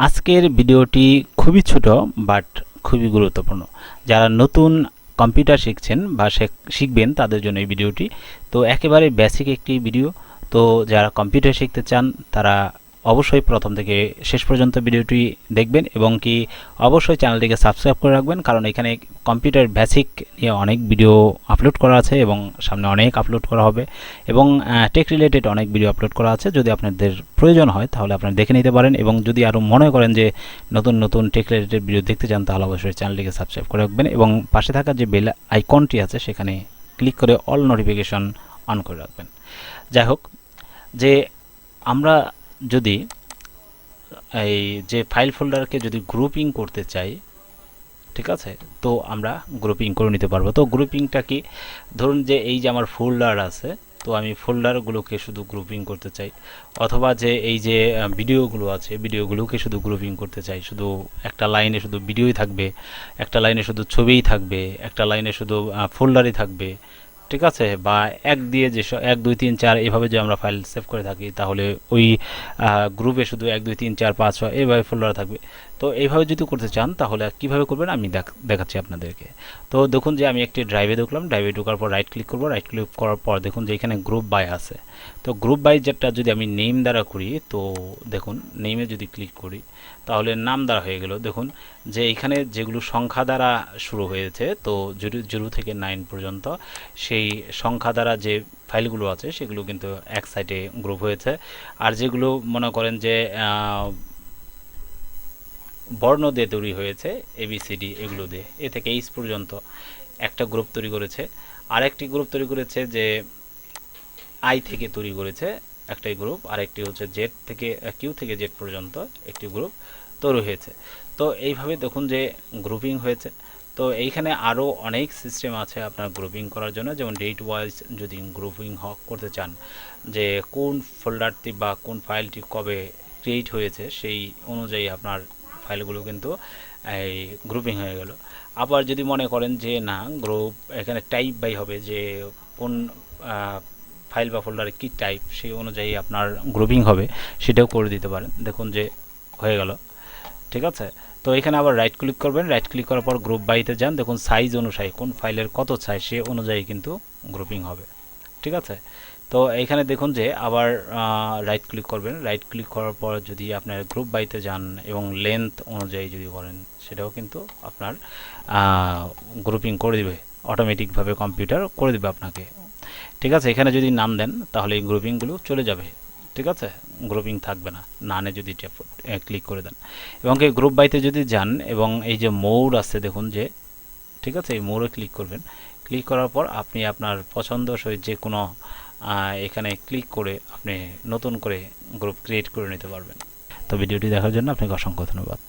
আজকের ভিডিওটি খুবই ছোট বাট খুবই গুরুত্বপূর্ণ। যারা নতুন কম্পিউটার শিখছেন বা শিখবেন তাদের জন্য এই ভিডিওটি। তো একেবারে বেসিক একটি ভিডিও। তো যারা কম্পিউটার শিখতে চান তারা অবশ্যই প্রথম থেকে শেষ পর্যন্ত ভিডিওটি দেখবেন এবং কি অবশ্যই চ্যানেলটিকে সাবস্ক্রাইব করে রাখবেন, কারণ এখানে কম্পিউটার বেসিক নিয়ে অনেক ভিডিও আপলোড করা আছে এবং সামনে অনেক আপলোড করা হবে এবং টেক রিলেটেড অনেক ভিডিও আপলোড করা আছে। যদি আপনাদের প্রয়োজন হয় তাহলে আপনারা দেখে নিতে পারেন এবং যদি আরও মনে করেন যে নতুন নতুন টেক রিলেটেড ভিডিও দেখতে চান তাহলে অবশ্যই চ্যানেলটিকে সাবস্ক্রাইব করে রাখবেন এবং পাশে থাকা যে বেল আইকনটি আছে সেখানে ক্লিক করে অল নোটিফিকেশন অন করে রাখবেন। যাই হোক, যে আমরা যদি এই যে ফাইল ফোল্ডারকে যদি গ্রুপিং করতে চাই, ঠিক আছে, তো আমরা গ্রুপিং করে নিতে পারবো। তো গ্রুপিংটা কি, ধরুন যে এই যে আমার ফোল্ডার আছে, তো আমি ফোল্ডারগুলোকে শুধু গ্রুপিং করতে চাই, অথবা যে এই যে ভিডিওগুলো আছে ভিডিওগুলোকে শুধু গ্রুপিং করতে চাই, শুধু একটা লাইনে শুধু ভিডিওই থাকবে, একটা লাইনে শুধু ছবিই থাকবে, একটা লাইনে শুধু ফোল্ডারই থাকবে, ঠিক আছে, বা এক দিয়ে যে 1 2 3 4 এভাবে যে আমরা ফাইল সেভ করে থাকি তাহলে ওই গ্রুপে শুধু 1 2 3 4 5 6 এইভাবে ফোল্ডার থাকবে। তো এইভাবে যদি করতে চান তাহলে কিভাবে করবেন আমি দেখাচ্ছি আপনাদেরকে। তো দেখুন যে আমি একটি ড্রাইভে ঢুকলাম, ড্রাইভে ঢোকার পর রাইট ক্লিক করব, রাইট ক্লিক করার পর দেখুন যে এখানে গ্রুপ বাই আছে। তো গ্রুপ বাই যেটা যদি আমি নেম দ্বারা করি, তো দেখুন নেমে যদি ক্লিক করি তাহলে নাম দ্বারা হয়ে গেল। দেখুন যে এখানে যেগুলো সংখ্যা দ্বারা শুরু হয়েছে, তো 0 থেকে 9 পর্যন্ত সেই সংখ্যা দ্বারা যে ফাইলগুলো আছে সেগুলো কিন্তু এক সাইডে গ্রুপ হয়েছে। আর যেগুলো মনে করেন যে বর্ণ দিয়ে তৈরি হয়েছে, ABCD এগুলো দিয়ে এ থেকে এইচ পর্যন্ত একটা গ্রুপ তৈরি করেছে। আরেকটি গ্রুপ তৈরি করেছে যে আই থেকে তৈরি করেছে একটাই গ্রুপ, আরেকটি হচ্ছে জেড থেকে কিউ থেকে জেড পর্যন্ত একটি গ্রুপ তৈরি হয়েছে। তো এইভাবে দেখুন যে গ্রুপিং হয়েছে। তো এইখানে আরও অনেক সিস্টেম আছে আপনার গ্রুপিং করার জন্য, যেমন ডেট ওয়াইজ যদি গ্রুপিং করতে চান, যে কোন ফোল্ডারটি বা কোন ফাইলটি কবে ক্রিয়েট হয়েছে সেই অনুযায়ী আপনার ফাইলগুলো কিন্তু এই গ্রুপিং হয়ে গেল। আবার যদি মনে করেন যে না, গ্রুপ এখানে টাইপ বাই হবে, যে কোন ফাইল বা ফোল্ডারে কী টাইপ সেই অনুযায়ী আপনার গ্রুপিং হবে, সেটাও করে দিতে পারেন। দেখুন যে হয়ে গেল, ঠিক আছে। তো এখানে আবার রাইট ক্লিক করবেন, রাইট ক্লিক করার পর গ্রুপ বাইতে যান, দেখুন সাইজ অনুযায়ী কোন ফাইলের কত সাইজ সে অনুযায়ী কিন্তু গ্রুপিং হবে, ঠিক আছে। তো এইখানে দেখুন যে আবার রাইট ক্লিক করবেন, রাইট ক্লিক করার পর যদি আপনার গ্রুপ বাইতে যান এবং লেন্থ অনুযায়ী যদি করেন সেটাও কিন্তু আপনার গ্রুপিং করে দিবে, অটোমেটিকভাবে কম্পিউটার করে দিবে আপনাকে, ঠিক আছে। এখানে যদি নাম দেন তাহলে এই গ্রুপিংগুলো চলে যাবে, ঠিক আছে, গ্রুপিং থাকবে না। নানে যদি ক্লিক করে দেন এবং এই গ্রুপ বাইতে যদি যান এবং এই যে মোড আছে দেখুন যে, ঠিক আছে, এই মোড়ে ক্লিক করবেন। ক্লিক করার পর আপনি আপনার পছন্দসই যে কোনো এখানে ক্লিক করে আপনি নতুন করে গ্রুপ ক্রিয়েট করে নিতে পারবেন। তো ভিডিওটি দেখার জন্য আপনাকে অসংখ্য ধন্যবাদ।